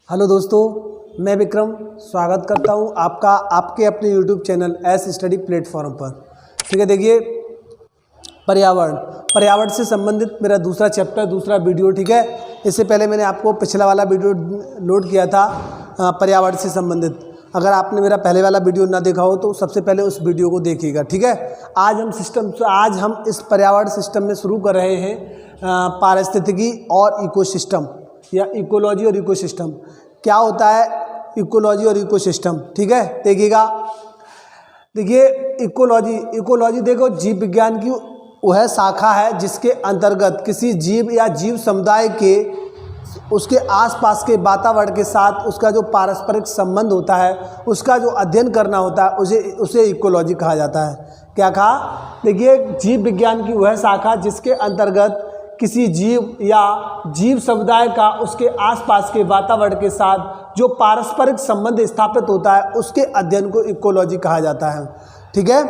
Hello दोस्तों, मैं विक्रम स्वागत करता हूं आपका आपके अपने YouTube channel S study platform पर। ठीक है, देखिए पर्यावरण से संबंधित मेरा दूसरा चैप्टर, दूसरा वीडियो। ठीक है, इससे पहले मैंने आपको पिछला वाला वीडियो लोड किया था पर्यावरण से संबंधित। अगर आपने मेरा पहले वाला वीडियो ना देखा हो तो सबसे पहले उस वीडियो को देखिएगा। ठीक है, आज हम इस पर्यावरण सिस्टम में शुरू कर रहे हैं पारिस्थितिकी और इकोसिस्टम या इकोलॉजी और इकोसिस्टम। क्या होता है इकोलॉजी और इकोसिस्टम? ठीक है, देखिए इकोलॉजी देखो जीव विज्ञान की वह शाखा है जिसके अंतर्गत किसी जीव या जीव समुदाय के उसके आसपास के वातावरण के साथ उसका जो पारस्परिक संबंध होता है उसका जो अध्ययन करना होता है उसे इकोलॉजी कहा जाता है। क्या कहा? देखिए जीव विज्ञान की वह शाखा जिसके अंतर्गत किसी जीव या जीव समुदाय का उसके आसपास के वातावरण के साथ जो पारस्परिक संबंध स्थापित होता है उसके अध्ययन को इकोलॉजी कहा जाता है। ठीक है,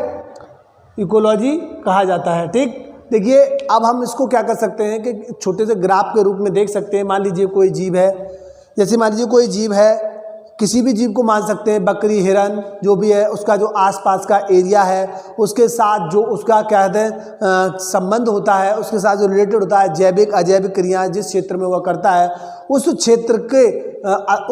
इकोलॉजी कहा जाता है। ठीक, देखिए अब हम इसको क्या कर सकते हैं कि छोटे से ग्राफ के रूप में देख सकते हैं। मान लीजिए कोई जीव है, जैसे मान लीजिए कोई जीव है, किसी भी जीव को मान सकते हैं, बकरी, हिरन, जो भी है, उसका जो आसपास का एरिया है उसके साथ जो उसका क्या कहते हैं संबंध होता है, उसके साथ जो रिलेटेड होता है, जैविक अजैविक क्रियाएं जिस क्षेत्र में वह करता है उस क्षेत्र के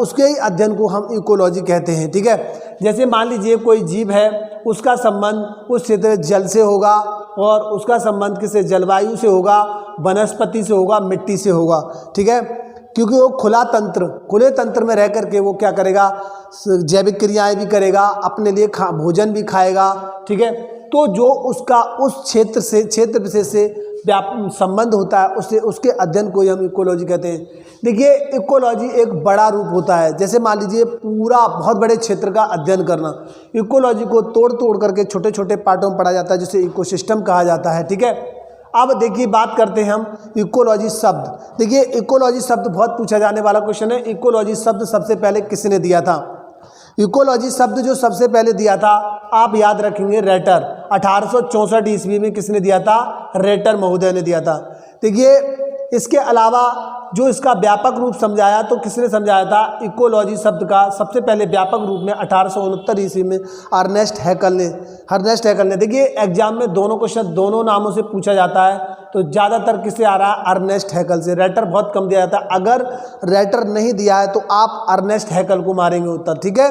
उसके ही अध्ययन को हम इकोलॉजी कहते हैं। ठीक है, जैसे मान लीजिए कोई जीव है, उसका संबंध उस क्षेत्र जल से होगा और उसका संबंध किसी जलवायु से होगा, वनस्पति से होगा, मिट्टी से होगा। ठीक है, क्योंकि वो खुले तंत्र में रह करके वो क्या करेगा, जैविक क्रियाएं भी करेगा, अपने लिए भोजन भी खाएगा। ठीक है, तो जो उसका उस क्षेत्र विशेष से संबंध होता है उसके अध्ययन को हम इकोलॉजी कहते हैं। देखिए इकोलॉजी एक बड़ा रूप होता है, जैसे मान लीजिए पूरा बहुत बड़े क्षेत्र का अध्ययन करना। इकोलॉजी को तोड़ करके छोटे छोटे पार्टों में पढ़ा जाता है जिसे इकोसिस्टम कहा जाता है। ठीक है, अब देखिए बात करते हैं हम इकोलॉजी शब्द। देखिए इकोलॉजी शब्द बहुत पूछा जाने वाला क्वेश्चन है। इकोलॉजी शब्द सबसे पहले किसने दिया था? इकोलॉजी शब्द जो सबसे पहले दिया था आप याद रखेंगे, रेटर। 1864 ईस्वी में किसने दिया था? रेटर महोदय ने दिया था। देखिए इसके अलावा जो इसका व्यापक रूप समझाया तो किसने समझाया था? इकोलॉजी शब्द का सबसे पहले व्यापक रूप में 1869 ईस्वी में अर्नेस्ट हैकल ने। देखिए एग्जाम में दोनों क्वेश्चन दोनों नामों से पूछा जाता है, तो ज़्यादातर किससे आ रहा है? अर्नेस्ट हैकल से। रेटर बहुत कम दिया जाता है। अगर रेटर नहीं दिया है तो आप अर्नेस्ट हैकल को मारेंगे उत्तर। ठीक है,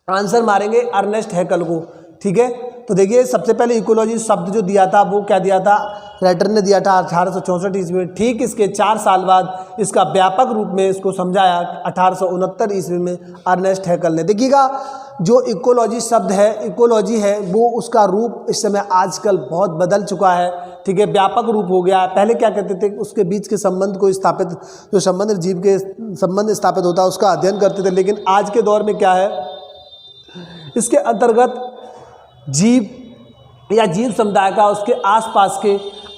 आंसर मारेंगे अर्नेस्ट हैकल को। ठीक है, तो देखिए सबसे पहले इकोलॉजी शब्द जो दिया था वो क्या दिया था? रेटर ने दिया था 1864 ईस्वी में। ठीक इसके 4 साल बाद इसका व्यापक रूप में इसको समझाया 1869 ईस्वी में अर्नेस्ट हैकल ने। देखिएगा जो इकोलॉजी शब्द है, इकोलॉजी है, वो उसका रूप इस समय आजकल बहुत बदल चुका है। ठीक है, व्यापक रूप हो गया है। पहले क्या कहते थे, उसके बीच के संबंध को स्थापित, जो संबंध जीव के संबंध स्थापित होता है उसका अध्ययन करते थे। लेकिन आज के दौर में क्या है, इसके अंतर्गत जीव या जीव समुदाय का उसके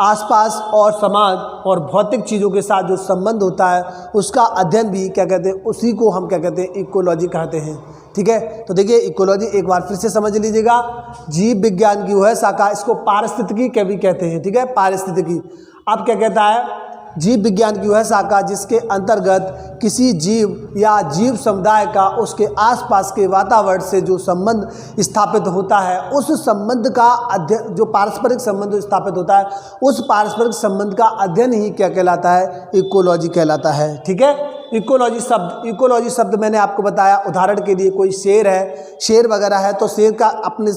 आसपास और समाज और भौतिक चीज़ों के साथ जो संबंध होता है उसका अध्ययन भी क्या कहते हैं, उसी को हम क्या कहते हैं, इकोलॉजी कहते हैं। ठीक है, तो देखिए इकोलॉजी एक बार फिर से समझ लीजिएगा, जीव विज्ञान की वह शाखा, इसको पारिस्थितिकी भी कहते हैं। ठीक है, पारिस्थितिकी। अब क्या कहता है? जीव विज्ञान की वह शाखा जिसके अंतर्गत किसी जीव या जीव समुदाय का उसके आसपास के वातावरण से जो संबंध स्थापित होता है उस संबंध का अध्ययन, जो पारस्परिक संबंध स्थापित होता है उस पारस्परिक संबंध का अध्ययन ही क्या कहलाता है? इकोलॉजी कहलाता है। ठीक है, इकोलॉजी शब्द मैंने आपको बताया, उदाहरण के लिए कोई शेर है, शेर वगैरह है, तो शेर का अपने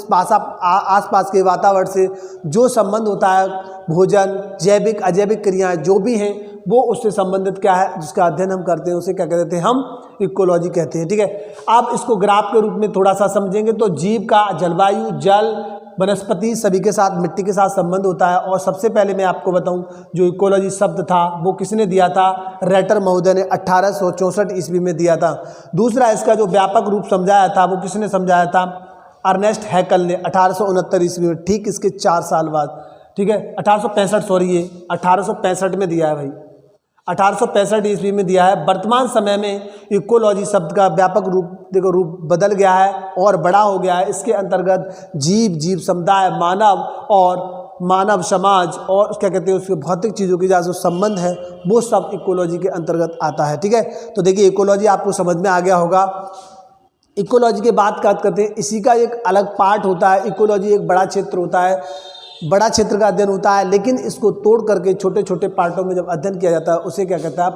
आसपास के वातावरण से जो संबंध होता है, भोजन, जैविक अजैविक क्रियाएं जो भी हैं वो उससे संबंधित क्या है, जिसका अध्ययन हम करते हैं उसे क्या कहते हैं? हम इकोलॉजी कहते हैं। ठीक है, आप इसको ग्राफ के रूप में थोड़ा सा समझेंगे तो जीव का जलवायु, जल, वनस्पति सभी के साथ, मिट्टी के साथ संबंध होता है। और सबसे पहले मैं आपको बताऊं जो इकोलॉजी शब्द था वो किसने दिया था? रेटर महोदय ने 1864 ईस्वी में दिया था। दूसरा इसका जो व्यापक रूप समझाया था वो किसने समझाया था? अर्नेस्ट हैकल ने 1869 ईस्वी में। ठीक इसके 4 साल बाद। ठीक है, 1865 में दिया है भाई। 1865 ईस्वी में दिया है। वर्तमान समय में इकोलॉजी शब्द का व्यापक रूप बदल गया है और बड़ा हो गया है। इसके अंतर्गत जीव समुदाय, मानव समाज और क्या कहते हैं उसके भौतिक चीज़ों के जो संबंध है वो सब इकोलॉजी के अंतर्गत आता है। ठीक है, तो देखिए इकोलॉजी आपको समझ में आ गया होगा। इकोलॉजी के बात करते हैं, इसी का एक अलग पार्ट होता है। इकोलॉजी एक बड़ा क्षेत्र होता है, बड़ा क्षेत्र का अध्ययन होता है, लेकिन इसको तोड़ करके छोटे छोटे पार्टों में जब अध्ययन किया जाता है उसे क्या कहता है,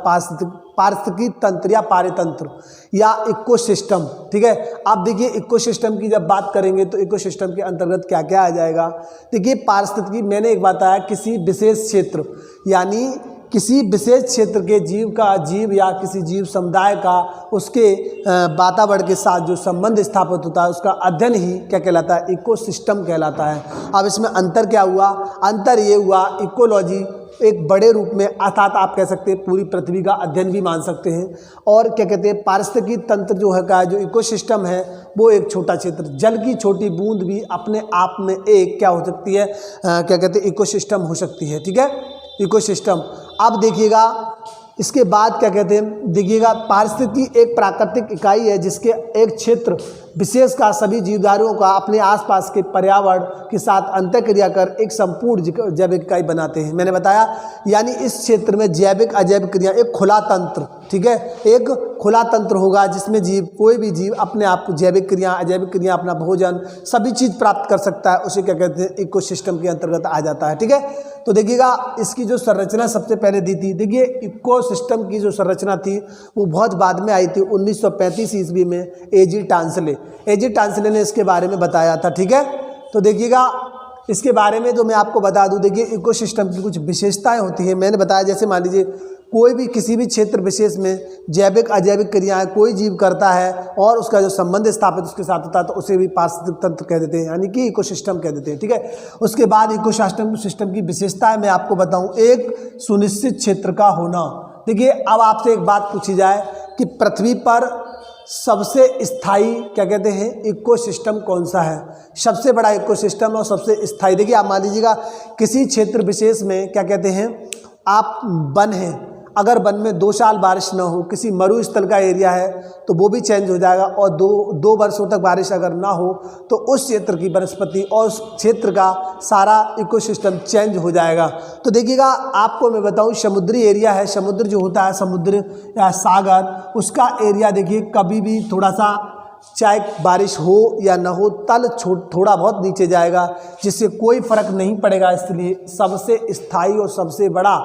पारिस्थितिकी तंत्र या पारितंत्र या इकोसिस्टम। ठीक है, आप देखिए इकोसिस्टम की जब बात करेंगे तो इकोसिस्टम के अंतर्गत क्या क्या आ जाएगा। देखिए पारिस्थितिकी, मैंने एक बात बताया, किसी विशेष क्षेत्र यानी किसी विशेष क्षेत्र के जीव या किसी जीव समुदाय का उसके वातावरण के साथ जो संबंध स्थापित होता है उसका अध्ययन ही क्या कहलाता है, इकोसिस्टम कहलाता है। अब इसमें अंतर क्या हुआ, अंतर ये हुआ इकोलॉजी एक बड़े रूप में, अर्थात आप कह सकते हैं पूरी पृथ्वी का अध्ययन भी मान सकते हैं, और क्या कहते हैं पारिस्थितिकी तंत्र जो है का जो इकोसिस्टम है वो एक छोटा क्षेत्र, जल की छोटी बूंद भी अपने आप में एक क्या हो सकती है, क्या कहते हैं इकोसिस्टम हो सकती है। ठीक है, इकोसिस्टम। अब देखिएगा इसके बाद क्या कहते हैं, देखिएगा पारिस्थितिकी एक प्राकृतिक इकाई है जिसके एक क्षेत्र विशेष का सभी जीवधारियों का अपने आसपास के पर्यावरण के साथ अंतःक्रिया कर एक संपूर्ण जैविक इकाई बनाते हैं। मैंने बताया यानी इस क्षेत्र में जैविक अजैविक क्रिया, एक खुला तंत्र, ठीक है, एक खुला तंत्र होगा जिसमें कोई भी जीव अपने आप को जैविक क्रिया अजैविक क्रिया अपना भोजन सभी चीज़ प्राप्त कर सकता है, उसे क्या कहते हैं इकोसिस्टम के अंतर्गत आ जाता है। ठीक है, तो देखिएगा इसकी जो संरचना सबसे पहले दी थी, देखिए इकोसिस्टम की जो संरचना थी वो बहुत बाद में आई थी 1935 ईस्वी में एजी टांसले ने इसके बारे में बताया था। ठीक है, तो देखिएगा इसके बारे में जो मैं आपको बता दूं, देखिए इकोसिस्टम की कुछ विशेषताएं होती हैं। मैंने बताया जैसे मान लीजिए कोई भी किसी भी क्षेत्र विशेष में जैविक अजैविक क्रियाएं कोई जीव करता है और उसका जो संबंध स्थापित उसके साथ होता है तो उसे भी पारिस्थितिक तंत्र कह देते हैं, यानी कि इकोसिस्टम कह देते हैं। ठीक है, उसके बाद इकोसिस्टम की विशेषताएं मैं आपको बताऊं, एक सुनिश्चित क्षेत्र का होना। देखिए अब आपसे एक बात पूछी जाए कि पृथ्वी पर सबसे स्थायी क्या कहते हैं इकोसिस्टम कौन सा है, सबसे बड़ा इकोसिस्टम और सबसे स्थायी। देखिए आप मान लीजिएगा किसी क्षेत्र विशेष में क्या कहते हैं, आप वन हैं, अगर वन में 2 साल बारिश ना हो, किसी मरुस्थल का एरिया है तो वो भी चेंज हो जाएगा, और दो वर्षों तक बारिश अगर ना हो तो उस क्षेत्र की वनस्पति और उस क्षेत्र का सारा इकोसिस्टम चेंज हो जाएगा। तो देखिएगा आपको मैं बताऊं, समुद्री एरिया है, समुद्र जो होता है समुद्र या सागर, उसका एरिया देखिए कभी भी थोड़ा सा चाहे बारिश हो या ना हो तल थोड़ा बहुत नीचे जाएगा, जिससे कोई फर्क नहीं पड़ेगा। इसलिए सबसे स्थायी और सबसे बड़ा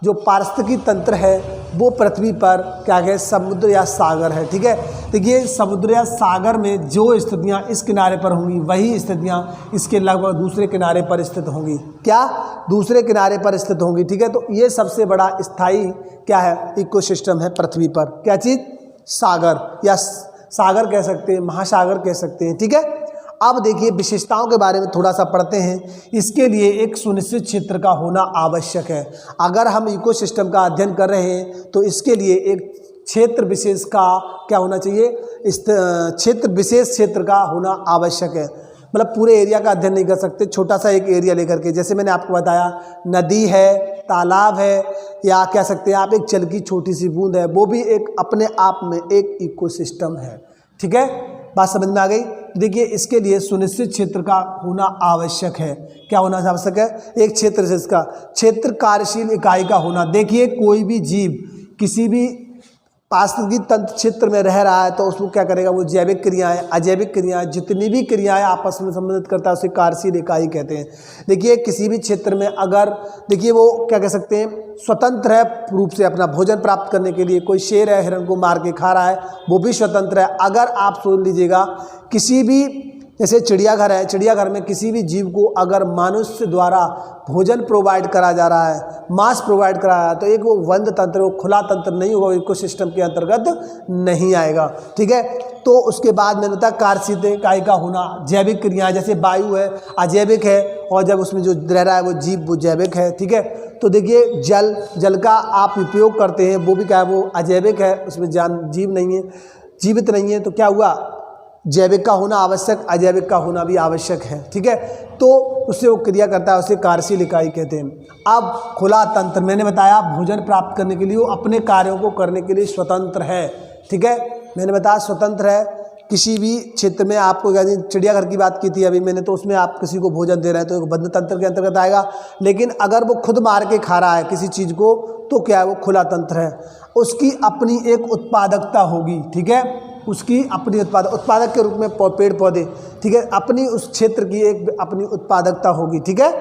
जो पारिस्थितिकी तंत्र है वो पृथ्वी पर क्या है, समुद्र या सागर है। ठीक है, देखिए समुद्र या सागर में जो स्थितियाँ इस किनारे पर होंगी वही स्थितियाँ इसके लगभग दूसरे किनारे पर स्थित होंगी। क्या, दूसरे किनारे पर स्थित होंगी। ठीक है, तो ये सबसे बड़ा स्थायी क्या है इकोसिस्टम है पृथ्वी पर। क्या चीज़, सागर या सागर कह सकते हैं, महासागर कह सकते हैं। ठीक है, अब देखिए विशेषताओं के बारे में थोड़ा सा पढ़ते हैं। इसके लिए एक सुनिश्चित क्षेत्र का होना आवश्यक है। अगर हम इकोसिस्टम का अध्ययन कर रहे हैं तो इसके लिए एक क्षेत्र विशेष का क्या होना चाहिए, इस क्षेत्र विशेष क्षेत्र का होना आवश्यक है। मतलब पूरे एरिया का अध्ययन नहीं कर सकते, छोटा सा एक एरिया लेकर के, जैसे मैंने आपको बताया नदी है, तालाब है, या कह सकते हैं आप एक जल की छोटी सी बूंद है, वो भी एक अपने आप में एक इकोसिस्टम है। ठीक है, बात समझ में आ गई। देखिए इसके लिए सुनिश्चित क्षेत्र का होना आवश्यक है। क्या होना आवश्यक है, एक क्षेत्र से इसका क्षेत्र कार्यशील इकाई का होना। देखिए कोई भी जीव किसी भी पारिस्थितिकी तंत्र क्षेत्र में रह रहा है तो उसको क्या करेगा, वो जैविक क्रियाएं अजैविक क्रियाएं जितनी भी क्रियाएं आपस में संबंधित करता है उसे कार्यशील इकाई कहते हैं। देखिए किसी भी क्षेत्र में अगर देखिए वो क्या कह सकते हैं स्वतंत्र है रूप से अपना भोजन प्राप्त करने के लिए, कोई शेर है हिरण को मार के खा रहा है वो भी स्वतंत्र है। अगर आप सोच लीजिएगा किसी भी जैसे चिड़ियाघर है, चिड़ियाघर में किसी भी जीव को अगर मनुष्य द्वारा भोजन प्रोवाइड करा जा रहा है, मांस प्रोवाइड करा रहा है, तो एक वो बंद तंत्र, वो खुला तंत्र नहीं होगा, इकोसिस्टम के अंतर्गत नहीं आएगा। ठीक है, तो उसके बाद मैंने बताया कार्यशील इकाई का होना, जैविक क्रियाएं जैसे वायु है अजैविक है, और जब उसमें जो रह रहा है वो जीव वो जैविक है। ठीक है, तो देखिए जल का आप उपयोग करते हैं वो भी क्या है, वो अजैविक है, उसमें जीव नहीं है, जीवित नहीं है। तो क्या हुआ, जैविक का होना आवश्यक, अजैविक का होना भी आवश्यक है, ठीक है। तो उससे वो क्रिया करता है, उसे कार्यशील इकाई कहते हैं। अब खुला तंत्र, मैंने बताया भोजन प्राप्त करने के लिए वो अपने कार्यों को करने के लिए स्वतंत्र है, ठीक है। मैंने बताया स्वतंत्र है। किसी भी क्षेत्र में आपको, चिड़ियाघर की बात की थी अभी मैंने, तो उसमें आप किसी को भोजन दे रहे हैं तो एक बंद तंत्र के अंतर्गत आएगा। लेकिन अगर वो खुद मार के खा रहा है किसी चीज़ को तो क्या है, वो खुला तंत्र है। उसकी अपनी एक उत्पादकता होगी, ठीक है, उसकी अपनी उत्पादक के रूप में पेड़ पौधे, ठीक है, अपनी उस क्षेत्र की एक अपनी उत्पादकता होगी, ठीक है।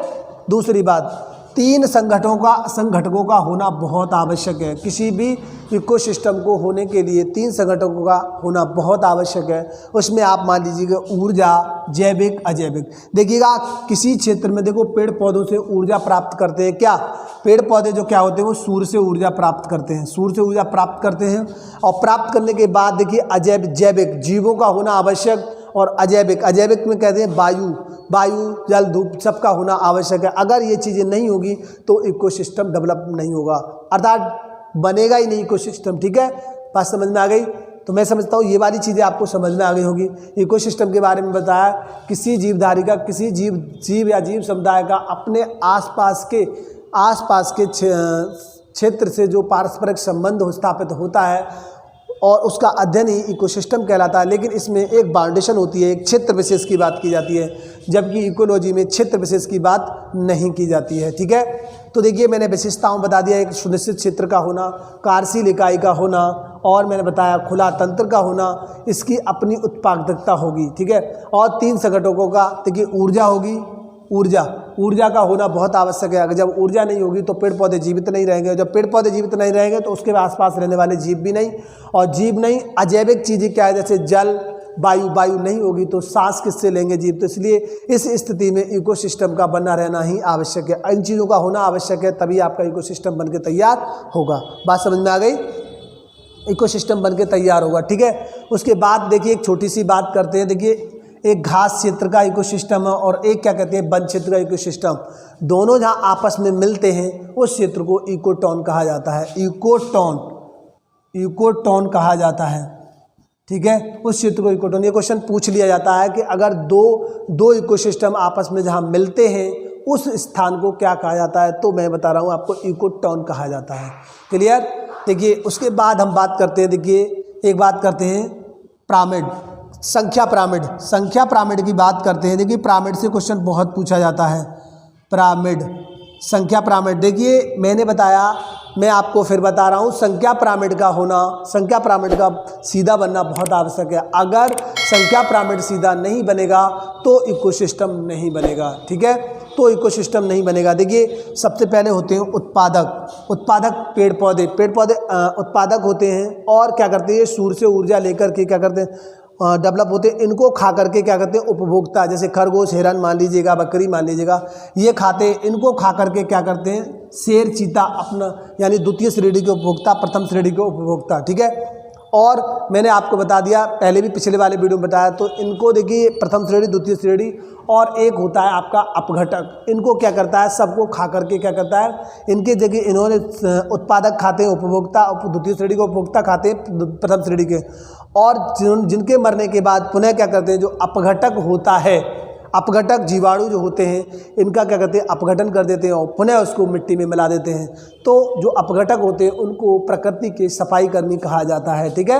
दूसरी बात, 3 संगठकों का होना बहुत आवश्यक है। किसी भी इकोसिस्टम को होने के लिए 3 संगठकों का होना बहुत आवश्यक है। उसमें आप मान लीजिएगा ऊर्जा, जैविक, अजैविक। देखिएगा किसी क्षेत्र में देखो पेड़ पौधों से ऊर्जा प्राप्त करते हैं। क्या पेड़ पौधे जो क्या होते हैं वो सूर्य से ऊर्जा प्राप्त करते हैं, सूर्य से ऊर्जा प्राप्त करते हैं। और प्राप्त करने के बाद देखिए जैविक जीवों का होना आवश्यक, और अजैविक में कहते हैं वायु, जल, धूप सबका होना आवश्यक है। अगर ये चीज़ें नहीं होगी तो इकोसिस्टम डेवलप नहीं होगा, अर्थात बनेगा ही नहीं इकोसिस्टम, ठीक है। बात समझ में आ गई? तो मैं समझता हूँ ये वाली चीज़ें आपको समझ में आ गई होगी। इकोसिस्टम के बारे में बताया, किसी जीवधारी का, किसी जीव या जीव समुदाय का अपने आसपास के क्षेत्र से जो पारस्परिक संबंध स्थापित होता है और उसका अध्ययन ही इकोसिस्टम कहलाता है। लेकिन इसमें एक बाउंडेशन होती है, एक क्षेत्र विशेष की बात की जाती है, जबकि इकोलॉजी में क्षेत्र विशेष की बात नहीं की जाती है, ठीक है। तो देखिए मैंने विशेषताओं बता दिया, एक सुनिश्चित क्षेत्र का होना, कार्यशील इकाई का होना, और मैंने बताया खुला तंत्र का होना, इसकी अपनी उत्पादकता होगी, ठीक है। और 3 संगठकों का, देखिए ऊर्जा होगी, ऊर्जा का होना बहुत आवश्यक है। अगर जब ऊर्जा नहीं होगी तो पेड़ पौधे जीवित नहीं रहेंगे, जब पेड़ पौधे जीवित नहीं रहेंगे तो उसके आसपास रहने वाले जीव भी नहीं, और जीव नहीं, अजैविक चीज़ें क्या है, जैसे जल, वायु नहीं होगी तो सांस किससे लेंगे जीव। तो इसलिए इस स्थिति में इकोसिस्टम का बना रहना ही आवश्यक है, इन चीज़ों का होना आवश्यक है, तभी आपका इकोसिस्टम बन के तैयार होगा। बात समझ में आ गई? इकोसिस्टम बन के तैयार होगा, ठीक है। उसके बाद देखिए एक छोटी सी बात करते हैं। देखिए एक घास क्षेत्र का इकोसिस्टम है और एक क्या कहते हैं वन क्षेत्र का इकोसिस्टम, दोनों जहाँ आपस में मिलते हैं उस क्षेत्र को इकोटोन कहा जाता है। इकोटोन कहा जाता है, ठीक है, उस क्षेत्र को इकोटोन। ये क्वेश्चन पूछ लिया जाता है कि अगर दो इकोसिस्टम आपस में जहाँ मिलते हैं उस स्थान को क्या कहा जाता है, तो मैं बता रहा हूँ आपको, इकोटोन कहा जाता है। क्लियर? देखिए उसके बाद हम बात करते हैं, देखिए एक बात करते हैं पिरामिड, संख्या पिरामिड की बात करते हैं। देखिए पिरामिड से क्वेश्चन बहुत पूछा जाता है। पिरामिड, संख्या पिरामिड, देखिए मैंने बताया, मैं आपको फिर बता रहा हूँ, संख्या पिरामिड का होना, संख्या पिरामिड का सीधा बनना बहुत आवश्यक है। अगर संख्या पिरामिड सीधा नहीं बनेगा तो इकोसिस्टम नहीं बनेगा, ठीक है, तो इकोसिस्टम नहीं बनेगा। देखिए सबसे पहले होते हैं उत्पादक पेड़ पौधे उत्पादक होते हैं, और क्या करते हैं, सूर्य से ऊर्जा लेकर के क्या करते हैं, डेवलप होते हैं। इनको खा करके क्या करते हैं, उपभोक्ता, जैसे खरगोश, हिरन मान लीजिएगा, बकरी मान लीजिएगा, ये खाते हैं। इनको खा करके क्या करते हैं, शेर, चीता अपना, यानी द्वितीय श्रेणी के उपभोक्ता, प्रथम श्रेणी के उपभोक्ता, ठीक है। और मैंने आपको बता दिया, पहले भी पिछले वाले वीडियो में बताया, तो इनको देखिए प्रथम श्रेणी, द्वितीय श्रेणी, और एक होता है आपका अपघटक। इनको क्या करता है, सबको खा करके क्या करता है, इनके जगह इन्होंने उत्पादक खाते हैं, उपभोक्ता, द्वितीय श्रेणी के उपभोक्ता खाते हैं प्रथम श्रेणी के, और जिनके मरने के बाद पुनः क्या करते हैं, जो अपघटक होता है, अपघटक जीवाणु जो होते हैं, इनका क्या करते हैं, अपघटन कर देते हैं और पुनः उसको मिट्टी में मिला देते हैं। तो जो अपघटक होते हैं उनको प्रकृति के सफाई कर्मी कहा जाता है, ठीक है।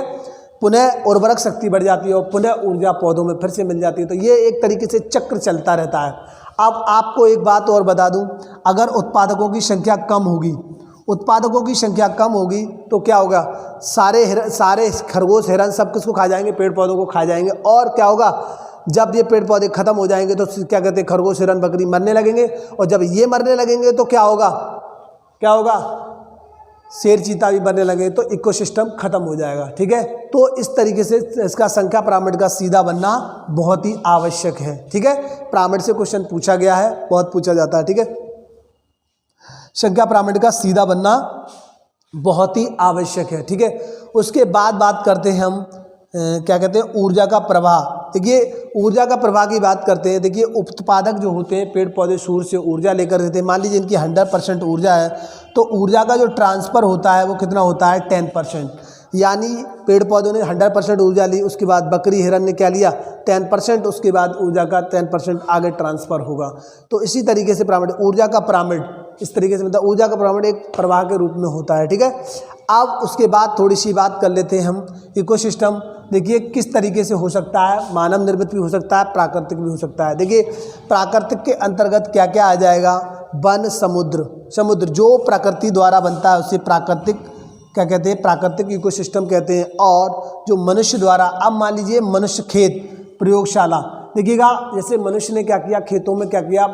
पुनः उर्वरक शक्ति बढ़ जाती है और पुनः ऊर्जा पौधों में फिर से मिल जाती है। तो ये एक तरीके से चक्र चलता रहता है। अब आपको एक बात और बता दूं, अगर उत्पादकों की संख्या कम होगी तो क्या होगा, सारे खरगोश, हिरन सब किसको खा जाएंगे, पेड़ पौधों को खा जाएंगे। और क्या होगा, जब ये पेड़ पौधे खत्म हो जाएंगे तो क्या कहते हैं, खरगोश, हिरन, बकरी मरने लगेंगे, और जब ये मरने लगेंगे तो क्या होगा, शेर, चीता भी मरने लगेंगे, तो इकोसिस्टम खत्म हो जाएगा, ठीक है। तो इस तरीके से इसका संख्या पिरामिड का सीधा बनना बहुत ही आवश्यक है, ठीक है। पिरामिड से क्वेश्चन पूछा गया है, बहुत पूछा जाता है, ठीक है। संख्या पिरामिड का सीधा बनना बहुत ही आवश्यक है, ठीक है। उसके बाद बात करते हैं हम क्या कहते हैं, ऊर्जा का प्रवाह। देखिए ऊर्जा का प्रवाह की बात करते हैं। देखिए उत्पादक जो होते हैं, पेड़ पौधे सूर्य से ऊर्जा लेकर देते हैं। मान लीजिए इनकी 100% ऊर्जा है, तो ऊर्जा का जो ट्रांसफ़र होता है वो कितना होता है, 10%। यानी पेड़ पौधों ने 100% ऊर्जा ली, उसके बाद बकरी हिरन ने क्या लिया 10%, उसके बाद ऊर्जा का 10% आगे ट्रांसफ़र होगा। तो इसी तरीके से पिरामिड, ऊर्जा का पिरामिड इस तरीके से मतलब ऊर्जा का पिरामिड एक प्रवाह के रूप में होता है, ठीक है। अब उसके बाद थोड़ी सी बात कर लेते हैं हम इकोसिस्टम। देखिए किस तरीके से हो सकता है, मानव निर्मित भी हो सकता है, प्राकृतिक भी हो सकता है। देखिए प्राकृतिक के अंतर्गत क्या क्या आ जाएगा, वन, समुद्र जो प्रकृति द्वारा बनता है उसे प्राकृतिक क्या कहते हैं, प्राकृतिक इकोसिस्टम कहते हैं। और जो मनुष्य द्वारा, अब मान लीजिए मनुष्य खेत, प्रयोगशाला, देखिएगा जैसे मनुष्य ने क्या किया, खेतों में क्या किया,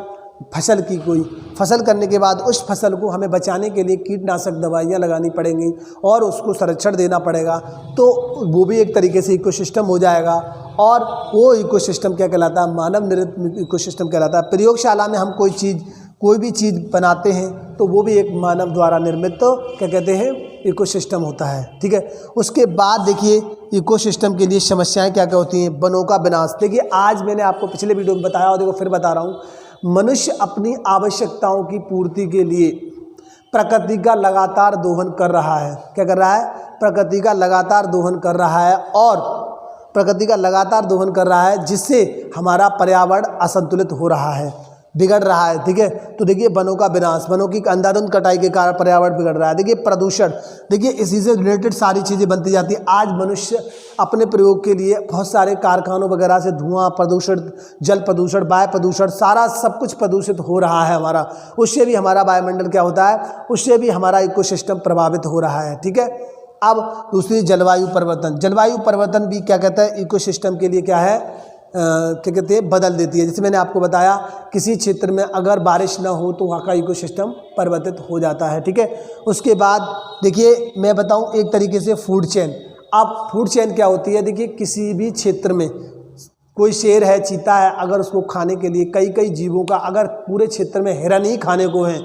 फसल की, कोई फसल करने के बाद उस फसल को हमें बचाने के लिए कीटनाशक दवाइयाँ लगानी पड़ेंगी और उसको संरक्षण देना पड़ेगा, तो वो भी एक तरीके से इकोसिस्टम हो जाएगा। और वो इकोसिस्टम क्या कहलाता है, मानव निर्मित इकोसिस्टम कहलाता है। प्रयोगशाला में हम कोई भी चीज़ बनाते हैं तो वो भी एक मानव द्वारा निर्मित तो क्या कहते हैं, इकोसिस्टम होता है, ठीक है। उसके बाद देखिए इकोसिस्टम के लिए समस्याएं क्या क्या होती हैं, वनों का विनाश। देखिए आज मैंने आपको पिछले वीडियो में बताया और देखो फिर बता रहा हूँ, मनुष्य अपनी आवश्यकताओं की पूर्ति के लिए प्रकृति का लगातार दोहन कर रहा है। क्या कर रहा है, प्रकृति का लगातार दोहन कर रहा है, और प्रकृति का लगातार दोहन कर रहा है जिससे हमारा पर्यावरण असंतुलित हो रहा है, बिगड़ रहा है, ठीक है। तो देखिए वनों का विनाश, वनों की अंधाधुंध कटाई के कारण पर्यावरण बिगड़ रहा है। देखिए प्रदूषण, देखिए इसी से रिलेटेड सारी चीज़ें बनती जाती है। आज मनुष्य अपने प्रयोग के लिए बहुत सारे कारखानों वगैरह से धुआं प्रदूषण, जल प्रदूषण, वायु प्रदूषण, सारा सब कुछ प्रदूषित हो रहा है हमारा, उससे भी हमारा वायुमंडल क्या होता है, उससे भी हमारा इकोसिस्टम प्रभावित हो रहा है, ठीक है। अब दूसरी जलवायु परिवर्तन भी क्या कहता है, इकोसिस्टम के लिए क्या है, क्या कहते हैं, बदल देती है। जैसे मैंने आपको बताया किसी क्षेत्र में अगर बारिश ना हो तो वहाँ का इकोसिस्टम परिवर्तित हो जाता है, ठीक है। उसके बाद देखिए मैं बताऊँ एक तरीके से फूड चेन। अब फूड चेन क्या होती है, देखिए किसी भी क्षेत्र में कोई शेर है, चीता है, अगर उसको खाने के लिए कई जीवों का, अगर पूरे क्षेत्र में हिरन ही खाने को है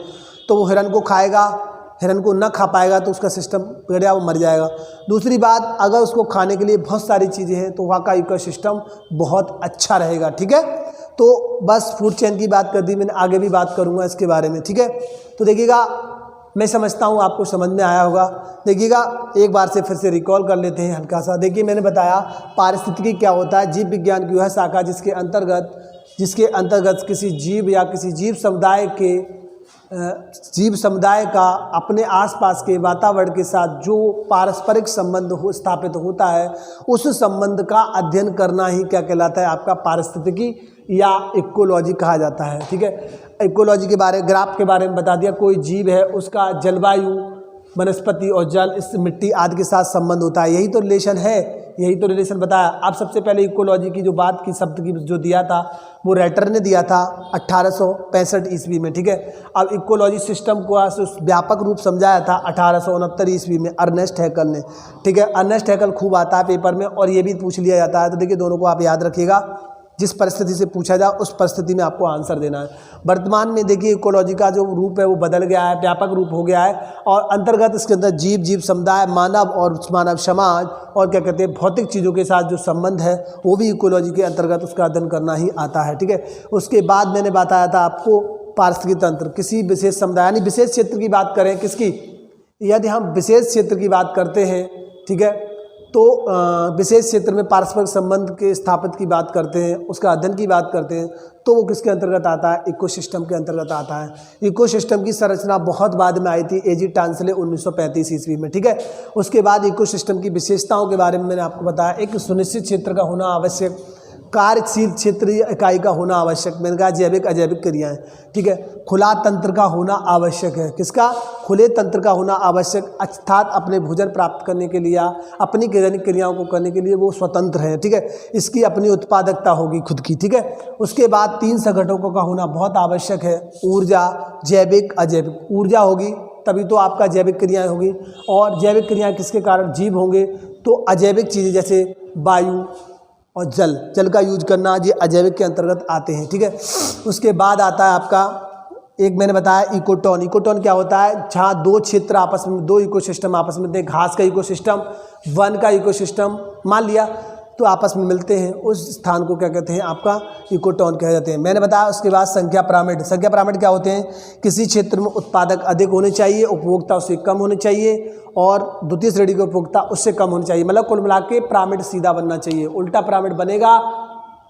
तो वो हिरन को खाएगा, हिरन को न खा पाएगा तो उसका सिस्टम बिगड़ गया, वो मर जाएगा। दूसरी बात, अगर उसको खाने के लिए बहुत सारी चीज़ें हैं तो वहाँ का इकोसिस्टम बहुत अच्छा रहेगा, ठीक है। तो बस फूड चेन की बात कर दी मैंने, आगे भी बात करूँगा इसके बारे में, ठीक है। तो देखिएगा मैं समझता हूँ आपको समझ में आया होगा। देखिएगा एक बार से फिर से रिकॉल कर लेते हैं हल्का सा। देखिए मैंने बताया पारिस्थितिकी क्या होता है, जीव विज्ञान की वह शाखा जिसके अंतर्गत किसी जीव या किसी जीव समुदाय का अपने आसपास के वातावरण के साथ जो पारस्परिक संबंध स्थापित होता है, उस संबंध का अध्ययन करना ही क्या कहलाता है, आपका पारिस्थितिकी या इकोलॉजी कहा जाता है, ठीक है। इकोलॉजी के बारे, ग्राफ के बारे में बता दिया, कोई जीव है उसका जलवायु, वनस्पति और जल, इस मिट्टी आदि के साथ संबंध होता है, यही तो रिलेशन है, यही तो रिलेशन बताया। अब सबसे पहले इकोलॉजी की जो बात की, शब्द की जो दिया था वो राइटर ने दिया था 1865 ईस्वी में, ठीक है। अब इकोलॉजी सिस्टम को व्यापक रूप समझाया था 1869 ईस्वी में अर्नेस्ट हैकल ने, ठीक है। अर्नेस्ट हैकल खूब आता है पेपर में और ये भी पूछ लिया जाता है, तो देखिए दोनों को आप याद रखिएगा, जिस परिस्थिति से पूछा जाए उस परिस्थिति में आपको आंसर देना है। वर्तमान में देखिए इकोलॉजी का जो रूप है वो बदल गया है, व्यापक रूप हो गया है, और अंतर्गत इसके अंदर जीव समुदाय, मानव और मानव समाज और क्या कहते हैं भौतिक चीज़ों के साथ जो संबंध है वो भी इकोलॉजी के अंतर्गत उसका अध्ययन करना ही आता है, ठीक है। उसके बाद मैंने बताया था आपको पारिस्थितिकी तंत्र, किसी विशेष समुदाय यानी विशेष क्षेत्र की बात करें, किसकी, यदि हम विशेष क्षेत्र की बात करते हैं, ठीक है, तो विशेष क्षेत्र में पारस्परिक संबंध के स्थापित की बात करते हैं, उसका अध्ययन की बात करते हैं, तो वो किसके अंतर्गत आता है, इकोसिस्टम के अंतर्गत आता है। इकोसिस्टम की संरचना बहुत बाद में आई थी, एजी टांसले 1935 ईस्वी में, ठीक है। उसके बाद इकोसिस्टम की विशेषताओं के बारे में मैंने आपको बताया, एक सुनिश्चित क्षेत्र का होना आवश्यक, कार्यशील क्षेत्रीय इकाई का होना आवश्यक, मैंने कहा जैविक अजैविक क्रियाएं, ठीक है। खुला तंत्र का होना आवश्यक है, किसका, खुले तंत्र का होना आवश्यक, अर्थात अपने भोजन प्राप्त करने के लिए, अपनी दैनिक क्रियाओं को करने के लिए वो स्वतंत्र है, ठीक है। इसकी अपनी उत्पादकता होगी खुद की, ठीक है। उसके बाद 3 संघटकों का होना बहुत आवश्यक है, ऊर्जा, जैविक अजैविक। ऊर्जा होगी तभी तो आपका जैविक क्रियाएँ होगी, और जैविक क्रियाएँ किसके कारण, जीव होंगे, तो अजैविक चीज़ें जैसे वायु और जल का यूज करना ये अजैविक के अंतर्गत आते हैं, ठीक है। उसके बाद आता है आपका, एक मैंने बताया इकोटोन। इकोटोन क्या होता है, जहाँ दो क्षेत्र आपस में, दो इकोसिस्टम आपस में, घास का इकोसिस्टम, वन का इकोसिस्टम मान लिया, तो आपस में मिलते हैं, उस स्थान को क्या कहते हैं, आपका इकोटोन कहे जाते हैं। मैंने बताया उसके बाद संख्या पिरामिड। संख्या पिरामिड क्या होते हैं, किसी क्षेत्र में उत्पादक अधिक होने चाहिए, उपभोक्ता उससे कम होने चाहिए, और द्वितीय श्रेणी के उपभोक्ता उससे कम होने चाहिए। मतलब कुल मिला के पिरामिड सीधा बनना चाहिए। उल्टा पिरामिड बनेगा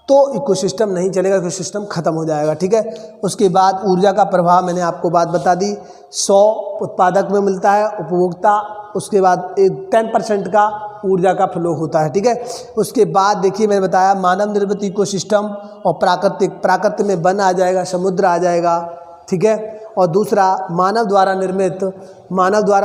तो इकोसिस्टम नहीं चलेगा, इकोसिस्टम खत्म हो जाएगा। ठीक है। उसके बाद ऊर्जा का प्रभाव मैंने आपको बात बता दी, 100 उत्पादक में मिलता है, उपभोक्ता उसके बाद 10% का ऊर्जा का फ्लो होता है। ठीक है। उसके बाद देखिए मैंने बताया मानव निर्मित इकोसिस्टम और प्राकृतिक में वन आ जाएगा, समुद्र आ जाएगा। ठीक है। और दूसरा मानव द्वारा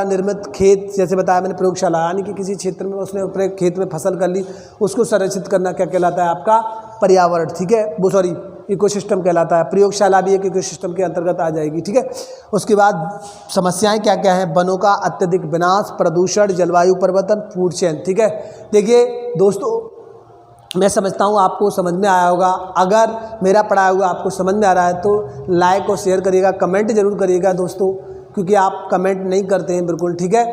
निर्मित खेत, जैसे बताया मैंने प्रयोगशाला, यानी कि किसी क्षेत्र में उसने अपने खेत में फसल कर ली, उसको संरक्षित करना क्या कहलाता है, आपका पर्यावरण। ठीक है, वो सॉरी इकोसिस्टम कहलाता है। प्रयोगशाला भी एक इकोसिस्टम के अंतर्गत आ जाएगी। ठीक है। उसके बाद समस्याएं क्या क्या हैं, वनों का अत्यधिक विनाश, प्रदूषण, जलवायु परिवर्तन, फूड चेन। ठीक है। देखिए दोस्तों, मैं समझता हूँ आपको समझ में आया होगा। अगर मेरा पढ़ाया हुआ आपको समझ में आ रहा है तो लाइक और शेयर करिएगा, कमेंट जरूर करिएगा दोस्तों, क्योंकि आप कमेंट नहीं करते हैं बिल्कुल। ठीक है।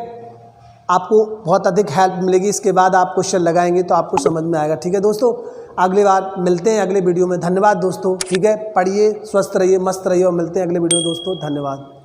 आपको बहुत अधिक हेल्प मिलेगी। इसके बाद आप क्वेश्चन लगाएंगे तो आपको समझ में आएगा। ठीक है दोस्तों, अगली बार मिलते हैं अगले वीडियो में। धन्यवाद दोस्तों। ठीक है, पढ़िए, स्वस्थ रहिए, मस्त रहिए, और मिलते हैं अगले वीडियो में दोस्तों। धन्यवाद।